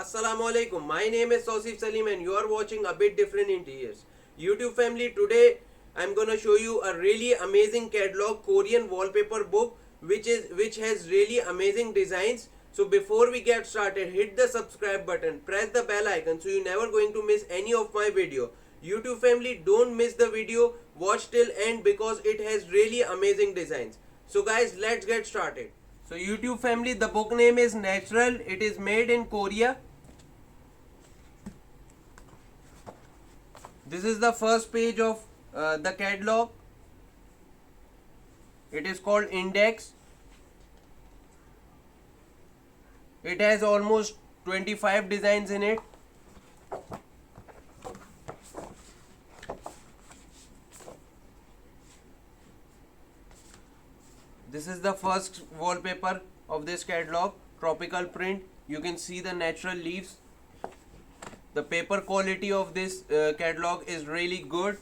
Assalamualaikum. My name is Sosif Salim and you are watching A Bit Different Interiors. YouTube family, today I'm gonna show you a really amazing catalog Korean wallpaper book which has really amazing designs. So before we get started, hit the subscribe button, press the bell icon so you're never going to miss any of my video. YouTube family, don't miss the video, watch till end because it has really amazing designs. So guys, let's get started. So YouTube family, the book name is Natural. It is made in Korea. This is the first page of the catalog. It is called Index. It has almost 25 designs in it. This is the first wallpaper of this catalog, tropical print. You can see the natural leaves. The paper quality of this catalog is really good.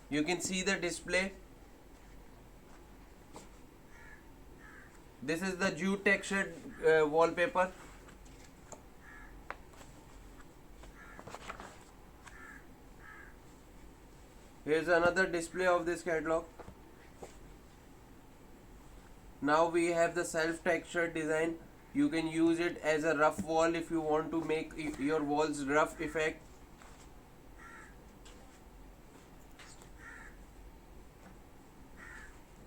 You can see the display. This is the jute textured wallpaper. Here's another display of this catalog. Now we have the self-textured design. You can use it as a rough wall if you want to make your walls rough effect.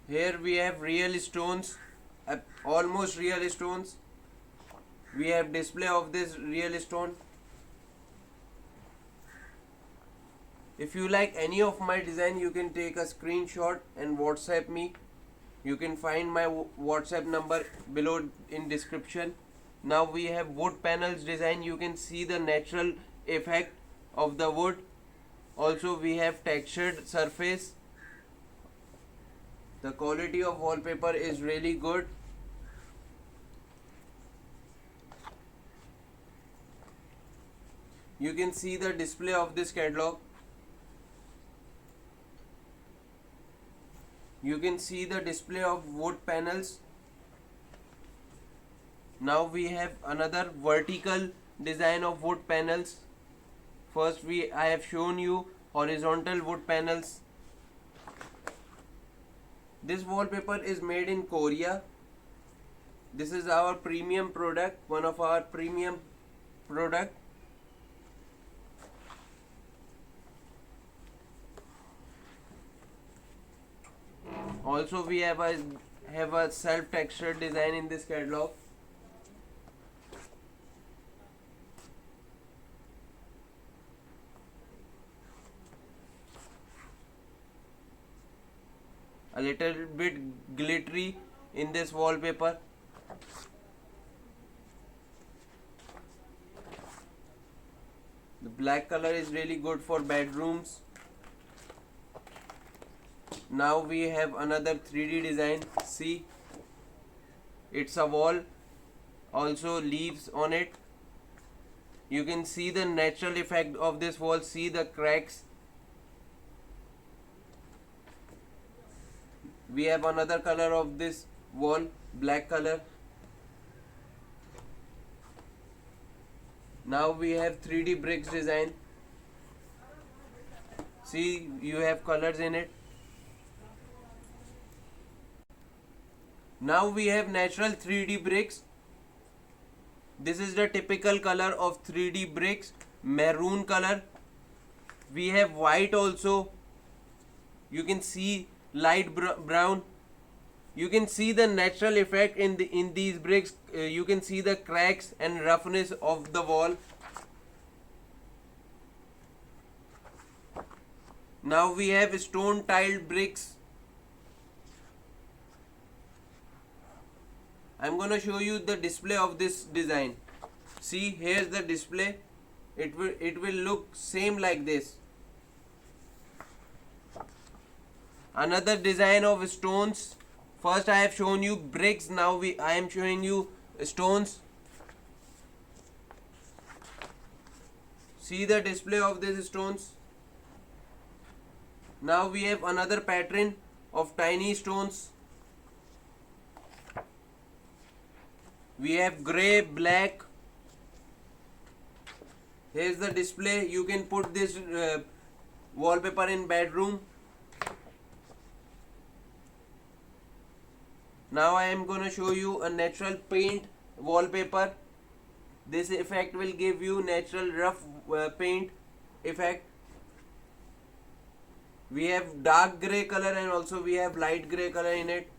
Here we have real stones, almost real stones. We have display of this real stone. If you like any of my design, you can take a screenshot and WhatsApp me. You can find my WhatsApp number below in description. Now we have wood panels design. You can see the natural effect of the wood. Also we have textured surface. The quality of wallpaper is really good. You can see the display of this catalog. You can see the display of wood panels. Now we have another vertical design of wood panels. First I have shown you horizontal wood panels. This wallpaper is made in Korea. This is our premium product, one of our premium product. Also we have a self-textured design in this catalog. A little bit glittery in this wallpaper. The black color is really good for bedrooms. Now we have another 3D design. See, it's a wall, also leaves on it. You can see the natural effect of this wall. See the cracks. We have another color of this wall, black color. Now we have 3D bricks design. See, you have colors in it. Now we have natural 3D bricks. This is the typical color of 3D bricks, maroon color. We have white also. You can see light brown. You can see the natural effect in these bricks. You can see the cracks and roughness of the wall. Now we have stone tiled bricks. I'm gonna show you the display of this design. See, here's the display. It will look same like this. Another design of stones. First I have shown you bricks. Now I am showing you stones. See the display of these stones. Now we have another pattern of tiny stones. We have grey, black, Here's the display. You can put this wallpaper in bedroom. Now I am gonna show you a natural paint wallpaper. This effect will give you natural rough paint effect. We have dark gray color and also we have light gray color in it.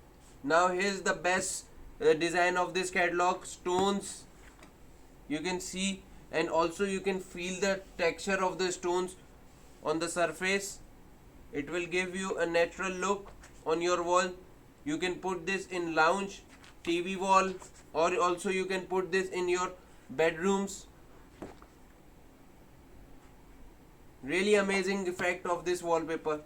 Now here's the best design of this catalog. Stones, you can see, and also you can feel the texture of the stones on the surface. It will give you a natural look on your wall. You can put this in lounge, TV wall, or also you can put this in your bedrooms. Really amazing effect of this wallpaper.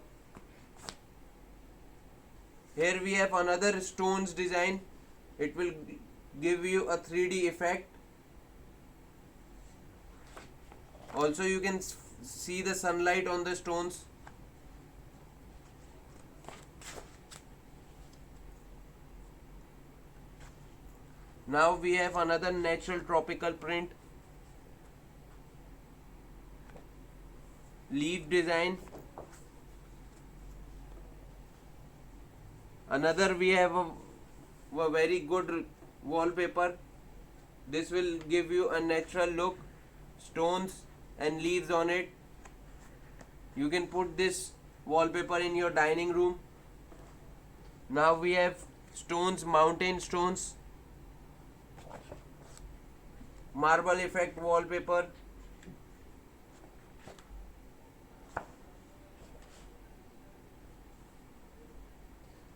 Here we have another stones design. It will give you a 3D effect. Also you can see the sunlight on the stones. Now we have another natural tropical print. Leaf design. Another we have a very good wallpaper. This will give you a natural look. Stones and leaves on it. You can put this wallpaper in your dining room. Now we have stones, mountain stones, marble effect wallpaper.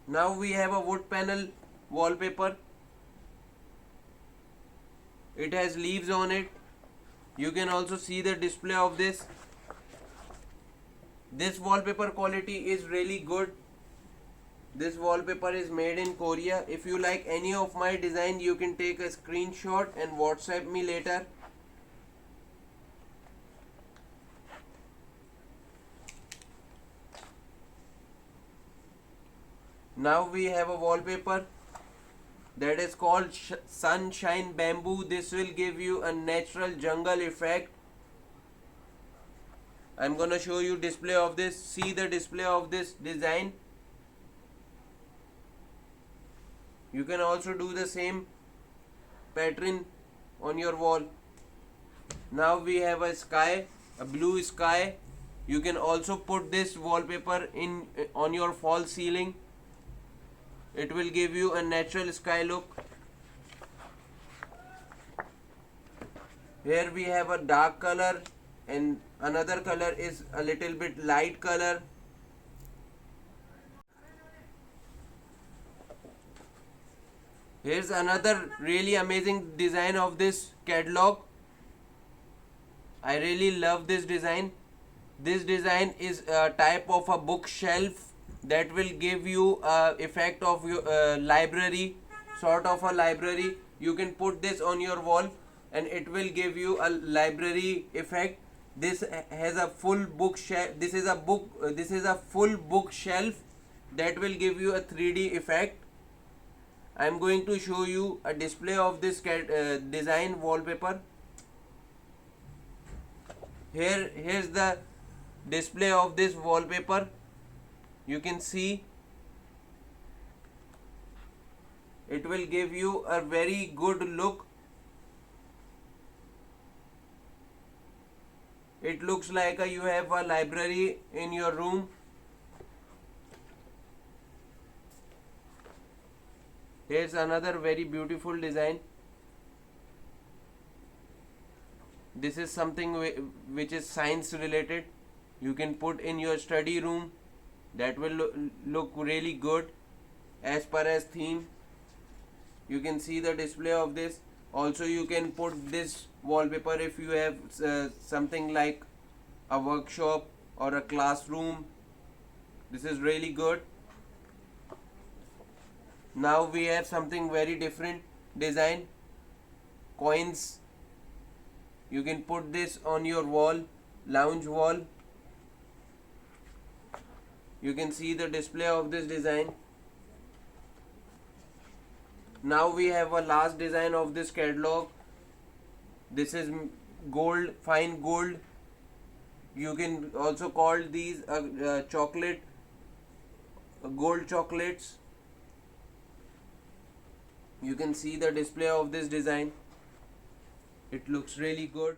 Now we have a wood panel wallpaper. It has leaves on it. You can also see the display of this. This wallpaper quality is really good. This wallpaper is made in Korea. If you like any of my design, you can take a screenshot and WhatsApp me later. Now we have a wallpaper that is called Sunshine Bamboo. This will give you a natural jungle effect. I'm gonna show you display of this. See the display of this design. You can also do the same pattern on your wall. Now we have a sky, a blue sky. You can also put this wallpaper in on your fall ceiling. It will give you a natural sky look. Here we have a dark color and another color is a little bit light color. Here's another really amazing design of this catalog. I really love this design. This design is a type of a bookshelf that will give you a effect of your library, sort of a library. You can put this on your wall and it will give you a library effect. This has a full bookshelf. This is a full bookshelf that will give you a 3D effect. I am going to show you a display of this design wallpaper. Here's the display of this wallpaper. You can see it will give you a very good look. It looks like you have a library in your room. Here's another very beautiful design. This is something which is science related. You can put in your study room. That will look really good as per as theme. You can see the display of this. Also you can put this wallpaper if you have something like a workshop or a classroom. This is really good. Now we have something very different design. Coins. You can put this on your wall, lounge wall. You can see the display of this design. Now we have a last design of this catalog. This is gold, fine gold. You can also call these chocolate, gold chocolates. You can see the display of this design. It looks really good.